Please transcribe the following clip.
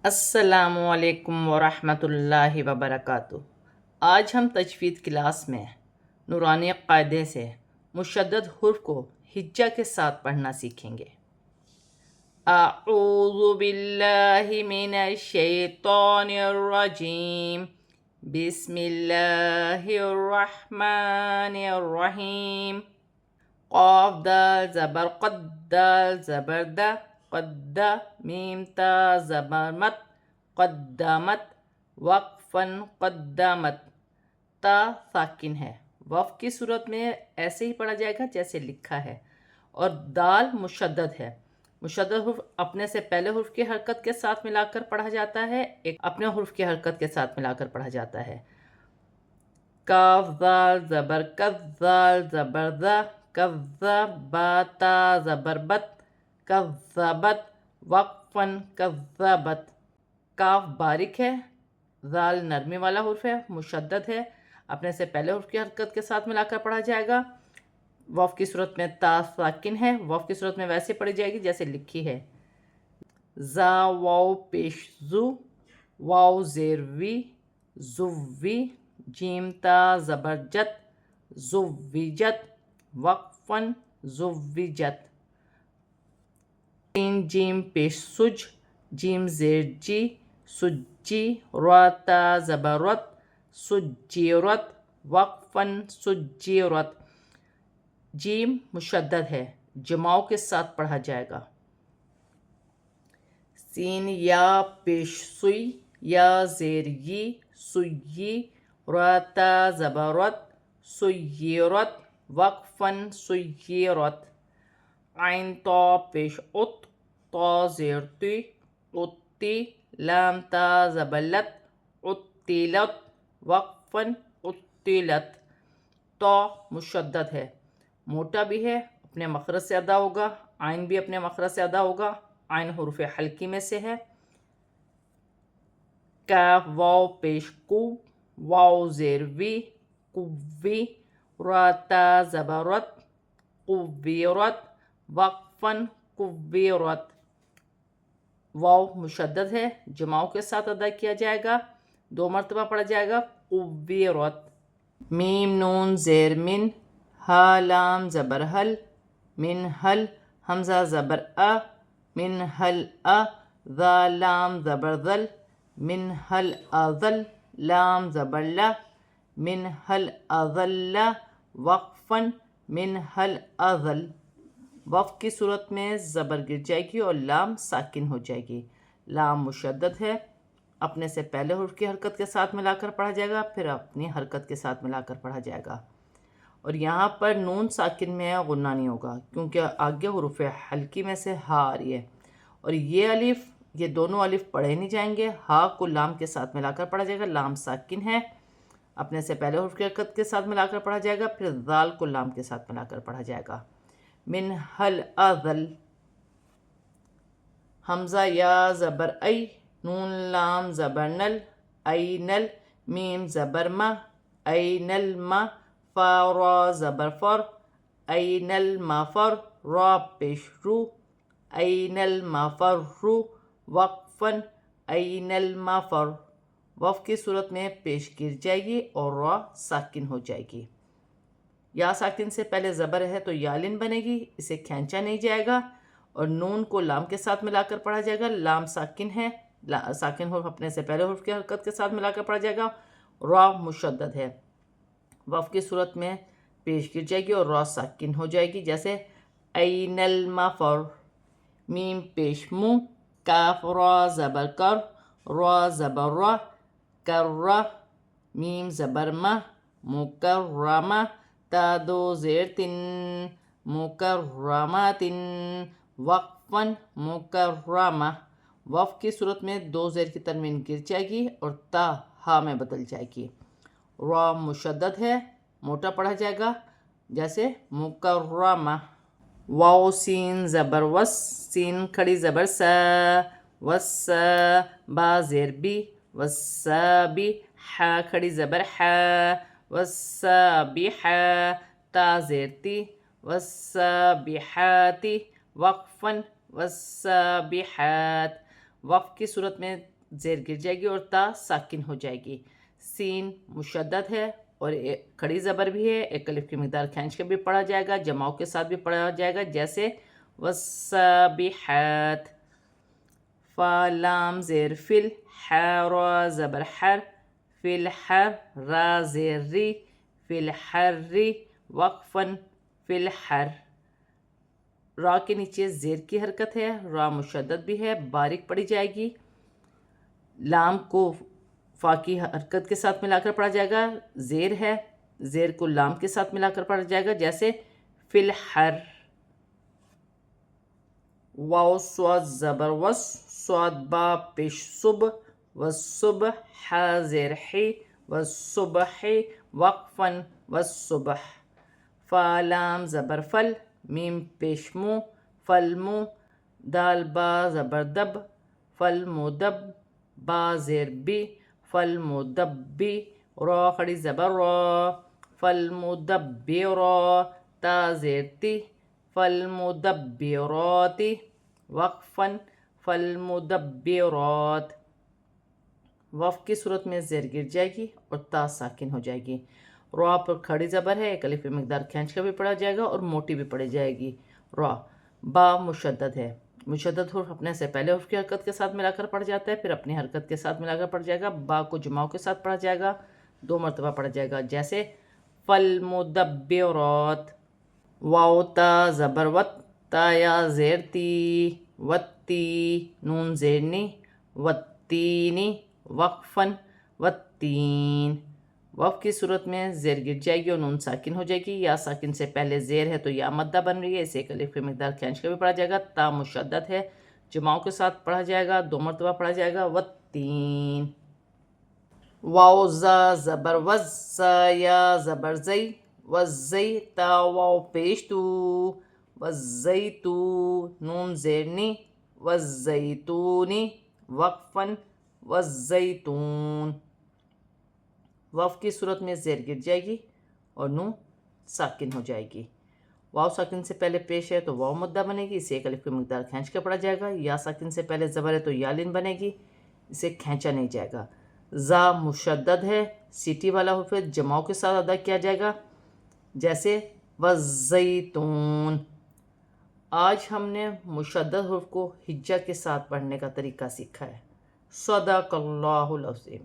السلام علیکم ورحمۃ اللہ وبرکاتہ۔ آج ہم تجوید کلاس میں نورانی قاعدے سے مشدد حرف کو ہجا کے ساتھ پڑھنا سیکھیں گے۔ اعوذ باللہ من الشیطان الرجیم، بسم اللہ الرحمن الرحیم۔ قاف دال زبر قد، دال زبر دا، قد میم تا زبر مت، قدمت وقفاً قدمت۔ تا ساکن ہے، وقف کی صورت میں ایسے ہی پڑھا جائے گا جیسے لکھا ہے، اور دال مشدد ہے۔ مشدد حرف اپنے سے پہلے حرف کی حرکت کے ساتھ ملا کر پڑھا جاتا ہے، ایک اپنے حرف کی حرکت کے ساتھ ملا کر پڑھا جاتا ہے۔ کاف زال زبر کز، زال زبر ذا، کذبا تا زبر بت، کذبت وقفاً کذبت۔ کاف باریک ہے، زال نرمی والا حرف ہے، مشدد ہے، اپنے سے پہلے حرف کی حرکت کے ساتھ ملا کر پڑھا جائے گا۔ وقف کی صورت میں تا ساکن ہے، وقف کی صورت میں ویسے پڑھی جائے گی جیسے لکھی ہے۔ زا واو پیش زو، واو زیر وی، زوی، جیم تا زبر جت، زوجت وقفاً زوجت۔ سین جیم پیش سج، جیم زیر جی، سجی، را تا زبر رت، سجیرت وقفاً سجیرت۔ جیم مشدد ہے، جماؤ کے ساتھ پڑھا جائے گا۔ سین یا پیش سوئی، یا زیر یی، سوئی، را تا زبر رت، سیرت وقفاً سیرت۔ عین تا پیش ات، تا زیر تی، اتی، لام تا زبر لت، اتلت وقفاً اتلت۔ تا مشدد ہے، موٹا بھی ہے، اپنے مخرج سے ادا ہوگا، عین بھی اپنے مخرج سے ادا ہوگا، عین حروف حلقی میں سے ہے۔ کاف واو پیش کو، واو زیر وی، قوی، را تا زبر رت، قویرت وقفاً قویرت۔ واو مشدد ہے، جماؤ کے ساتھ ادا کیا جائے گا، 2 مرتبہ پڑھا جائے گا، قویرت۔ میم نون زیر من، ہا لام زبر حل، من حل، حمزہ زبر ا، من حل ا، ذا لام زبر ذل، من حل اذل، لام زبر لا، من حل اذل وقفاً من حل اذل۔ وقف کی صورت میں زبر گر جائے گی اور لام ساکن ہو جائے گی۔ لام مشدد ہے، اپنے سے پہلے حرف کی حرکت کے ساتھ ملا کر پڑھا جائے گا، پھر اپنی حرکت کے ساتھ ملا کر پڑھا جائے گا۔ اور یہاں پر نون ساکن میں غنہ نہیں ہوگا کیونکہ آگے حروف حلقی میں سے ہا آ رہی ہے، اور یہ الف، یہ دونوں الف پڑھے نہیں جائیں گے۔ ہا کو لام کے ساتھ ملا کر پڑھا جائے گا، لام ساکن ہے، اپنے سے پہلے حرف کی حرکت کے ساتھ ملا کر پڑھا جائے گا، پھر ذال کو لام کے ساتھ ملا کر پڑھا جائے گا۔ من حل اذل۔ حمزہ یا زبر ای، نون لام زبر نل، ای نل، میم زبر ما، ای نل ما، فا را زبر فر، ای نل ما فر، را پیش رو، ای نل ما فر رو وقفاً ای نل ما فر۔ وقف کی صورت میں پیش گر جائے گی اور را ساکن ہو جائے گی۔ یا ساکن سے پہلے زبر ہے تو یالن بنے گی، اسے کھینچا نہیں جائے گا، اور نون کو لام کے ساتھ ملا کر پڑھا جائے گا، لام ساکن ہے، ساکن حرف اپنے سے پہلے حرف کی حرکت کے ساتھ ملا کر پڑھا جائے گا۔ را مشدد ہے، وقف کی صورت میں پیش گر جائے گی اور را ساکن ہو جائے گی، جیسے این المفر۔ میم پیش مو، کاف را زبر کر، را زبر را، کر را، میم زبر ما، مکرمہ، تا دو زیر تن، مکرمات وقفاً مکرمہ۔ وقف کی صورت میں 2 زیر کی تنوین گر جائے گی اور تا ہا میں بدل جائے گی۔ را مشدد ہے، موٹا پڑھا جائے گا، جیسے مکرمہ۔ واو سین زبر وس، سین کھڑی زبر سا، وس، با زیر بی، وسابی، حا کھڑی زبر حا، وسابح، تا زیر تی، وسابحاتی وقفاً وسابحات۔ وقف کی صورت میں زیر گر جائے گی اور تا ساکن ہو جائے گی۔ سین مشدد ہے اور کھڑی زبر بھی ہے، ایک الف کی مقدار کھینچ کے بھی پڑھا جائے گا، جماؤ کے ساتھ بھی پڑھا جائے گا، جیسے والسابحات۔ فا لام زیر فل، را زبر حر، فی الحر، را زیر ری، فی الحر، وقفاً فی الحر۔ را کے نیچے زیر کی حرکت ہے، را مشدد بھی ہے، باریک پڑھی جائے گی۔ لام کو فا کی حرکت کے ساتھ ملا کر پڑھا جائے گا، زیر ہے، زیر کو لام کے ساتھ ملا کر پڑھا جائے گا، جیسے فی الحر۔ واو صاد زبر وس، صاد با پیش صبح، والصبح، ح زیر حی، والصبح، وقفاً والصبح۔ فا لام زبر فل، میم پیش مو، فالمو، دال با زبر دب، فالمدب، با زیر بی، فالمدبی، را کھڑی زبر را، فالمدبرا، تا زیر تی، فالمدبراتی، وقفاً فالمدبرات۔ وقف کی صورت میں زیر گر جائے گی اور تا ساکن ہو جائے گی۔ را پر کھڑی زبر ہے، ایک الف مقدار کھینچ کر بھی پڑھا جائے گا اور موٹی بھی پڑھی جائے گی۔ را با مشدد ہے، مشدد حرف اپنے سے پہلے حرف کی حرکت کے ساتھ ملا کر پڑھ جاتا ہے، پھر اپنی حرکت کے ساتھ ملا کر پڑھ جائے گا۔ با کو جماؤ کے ساتھ پڑھا جائے گا، 2 مرتبہ پڑھا جائے گا، جیسے فالمدبرات۔ واو تا زبر وت، تا یا زیر تی، وتی، نون زیر نی، وتینی، وقفاً والتین۔ وقف کی صورت میں زیر گر جائے گی اور نون ساکن ہو جائے گی، یا ساکن سے پہلے زیر ہے تو یا مدہ بن رہی ہے، اسے ایک الف کی مقدار کھینچ کر بھی پڑھا جائے گا۔ تا مشدد ہے، جماؤں کے ساتھ پڑھا جائے گا، 2 مرتبہ پڑھا جائے گا، والتین۔ واو زا زبر وز، زا یا زبر زئی، وزئی، تا واو پیش تو، وزیتو، نون زیر نی، وزیتونی، وقفاً والزیتون۔ وقف کی صورت میں زیر گر جائے گی اور نون ساکن ہو جائے گی۔ واو ساکن سے پہلے پیش ہے تو واو مدہ بنے گی، اسے ایک الف کی مقدار کھینچ کے پڑھا جائے گا۔ یا ساکن سے پہلے زبر ہے تو یا لین بنے گی، اسے کھینچا نہیں جائے گا۔ زا مشدد ہے، سیٹی والا حرف ہے، جماؤ کے ساتھ ادا کیا جائے گا، جیسے والزیتون۔ آج ہم نے مشدد حرف کو ہجا کے ساتھ پڑھنے کا طریقہ سیکھا ہے۔ صدق اللہ العظیم۔